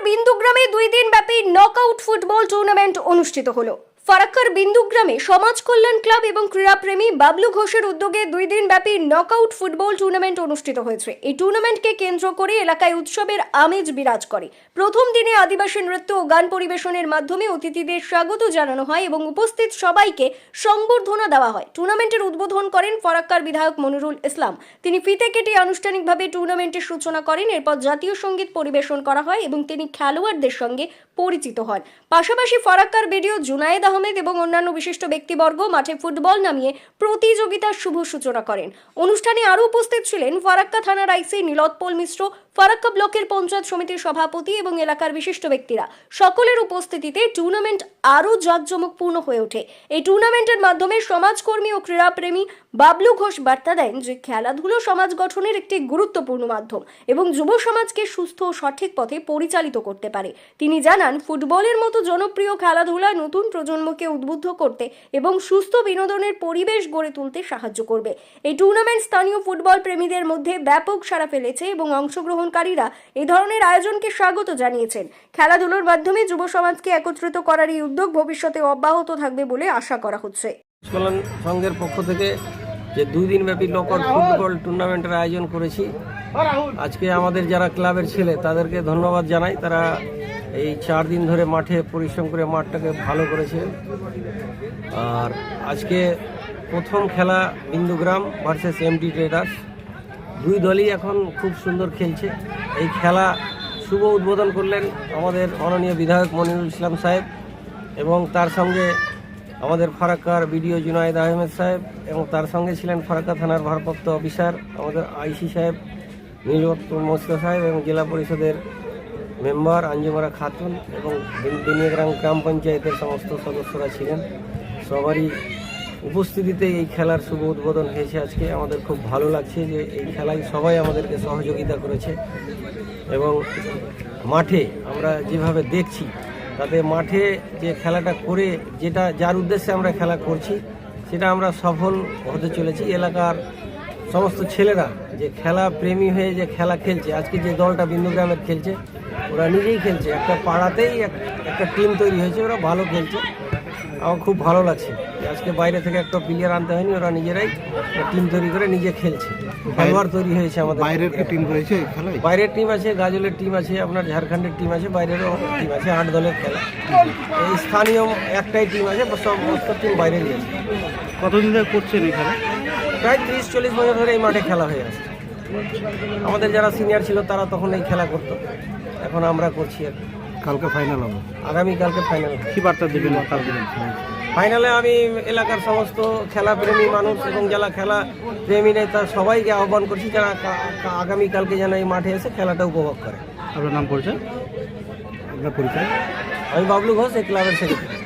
বিন্দুগ্রামে 2 দিন ব্যাপী knockout football tournament অনুষ্ঠিত হলো। ফারাক্কার বিন্দুগ্রামে সমাজ কল্যাণ ক্লাব এবং ক্রীড়াপ্রেমী বাবলু ঘোষের উদ্যোগে 2 দিন ব্যাপী নকআউট ফুটবল টুর্নামেন্ট অনুষ্ঠিত হয়েছে। এই টুর্নামেন্টকে কেন্দ্র করে এলাকায় উৎসবের আমেজ বিরাজ করে। প্রথম দিনে আদিবাসী নৃত্য ও গান পরিবেশনের মাধ্যমে অতিথিদের স্বাগত জানানো হয় এবং উপস্থিত সবাইকে সংবর্ধনা দেওয়া হয়। টুর্নামেন্টের উদ্বোধন করেন ফারাক্কার বিধায়ক মনিরুল ইসলাম। তিনি ফিতে কেটে আনুষ্ঠানিকভাবে টুর্নামেন্টের সূচনা করেন। এরপর জাতীয় সঙ্গীত পরিবেশন করা হয় এবং তিনি খেলোয়াড়দের সঙ্গে পরিচিত হন। পাশাপাশি ফারাক্কার বিডিও জুনায়েদ আহমেদ এবং অন্যান্য বিশিষ্ট ব্যক্তিবর্গ মাঠে ফুটবল নামিয়ে প্রতিযোগিতার শুভ সূচনা করেন। অনুষ্ঠানে আরও উপস্থিত ছিলেন ফারাক্কা থানার আইসি নীলোৎপল মিশ্র, ফারাক্কা ব্লকের পঞ্চায়েত সমিতির সভাপতি এবং এলাকার বিশিষ্ট ব্যক্তিরা। সকলের উপস্থিতিতে টুর্নামেন্ট আরও জাঁকজমকপূর্ণ হয়ে ওঠে। এই টুর্নামেন্টের মাধ্যমে সমাজকর্মী ও ক্রীড়াপ্রেমী বাবলু ঘোষ বার্তা দেন যে খেলাধুলো সমাজ গঠনের একটি গুরুত্বপূর্ণ মাধ্যম এবং যুব সমাজকে সুস্থ ও সঠিক পথে পরিচালিত করতে পারে। তিনি জানান, ফুটবলের মতো জনপ্রিয় খেলাধুলা নতুন প্রজন্মকে উদ্বুদ্ধ করতে এবং সুস্থ বিনোদনের পরিবেশ গড়ে তুলতে সাহায্য করবে। এই টুর্নামেন্ট স্থানীয় ফুটবল প্রেমীদের মধ্যে ব্যাপক সাড়া ফেলেছে এবং অংশগ্রহণকারীরা এই ধরনের আয়োজনকে স্বাগত জানিয়েছেন। খেলাধুলোর মাধ্যমে যুব সমাজকে একত্রিত করার এই উদ্যোগ ভবিষ্যতে অব্যাহত থাকবে বলে আশা করা হচ্ছে। কল্যাণ সংঘের পক্ষ থেকে যে 2 দিন ব্যাপী নকআউট ফুটবল টুর্নামেন্টের আয়োজন করেছি, আজকে আমাদের যারা ক্লাবের ছেলে তাদেরকে ধন্যবাদ জানাই। তারা এই 4 দিন ধরে মাঠে পরিশ্রম করে মাঠটাকে ভালো করেছে। আর আজকে প্রথম খেলা বিন্দুগ্রাম ভার্সেস এমডি ট্রেডার্স, 2 দলই এখন খুব সুন্দর খেলছে। এই খেলা শুভ উদ্বোধন করলেন আমাদের মাননীয় বিধায়ক মনিরুল ইসলাম সাহেব এবং তার সঙ্গে আমাদের ফারাক্কার বিডিও জুনায়েদ আহমেদ সাহেব এবং তার সঙ্গে ছিলেন ফারাক্কা থানার ভারপ্রাপ্ত অফিসার আমাদের আইসি সাহেব নীলোৎপল মিশ্র সাহেব এবং জেলা পরিষদের মেম্বার আঞ্জুমারা খাতুন এবং বেনিয়াগ্রাম গ্রাম পঞ্চায়েতের সমস্ত সদস্যরা ছিলেন। সবারই উপস্থিতিতে এই খেলার শুভ উদ্বোধন হয়েছে। আজকে আমাদের খুব ভালো লাগছে যে এই খেলায় সবাই আমাদেরকে সহযোগিতা করেছে এবং মাঠে আমরা যেভাবে দেখছি তাতে মাঠে যে খেলাটা করে যার উদ্দেশ্যে আমরা খেলা করছি সেটা আমরা সফল হতে চলেছি। এলাকার সমস্ত ছেলেরা যে খেলা প্রেমী হয়ে যে খেলা খেলছে, আজকে যে দলটা বিন্দুগ্রামের খেলছে ওরা নিজেই খেলছে, একটা পাড়াতেই একটা টিম তৈরি হয়েছে, ওরা ভালো খেলছে। আমার খুব ভালো লাগছে আজকে বাইরে থেকে একটা প্লেয়ার আনতে হয়নি, ওরা নিজেরাই টিম তৈরি করে নিজে খেলছে। খেলোয়াড় তৈরি হয়েছে আমাদের। বাইরের টিম রয়েছে, বাইরের টিম আছে, গাজলের টিম আছে, আপনার ঝাড়খণ্ডের টিম আছে, বাইরেরও টিম আছে। 8 দলের খেলা। এই স্থানীয় একটাই টিম আছে, সমস্ত টিম বাইরেরই আছে। কতদিন ধরে করছেন এই খেলা? প্রায় 30-40 বছর ধরে এই মাঠে খেলা হয়ে আসছে। আমাদের যারা সিনিয়র ছিল তারা তখন এই খেলা করতো, এখন আমরা করছি। আর কালকে ফাইনাল হবে? আগামীকালকে ফাইনাল। কি বার্তা দেবেন ফাইনালে? আমি এলাকার সমস্ত খেলা প্রেমী মানুষ এবং যারা খেলা প্রেমী নেই তার সবাইকে আহ্বান করছি যারা আগামীকালকে যেন এই মাঠে এসে খেলাটা উপভোগ করে। আপনার নাম পরিচয়? আপনার পরিচয়? আমি বাবলু ঘোষ, এই ক্লাবের সেক্রেটারি।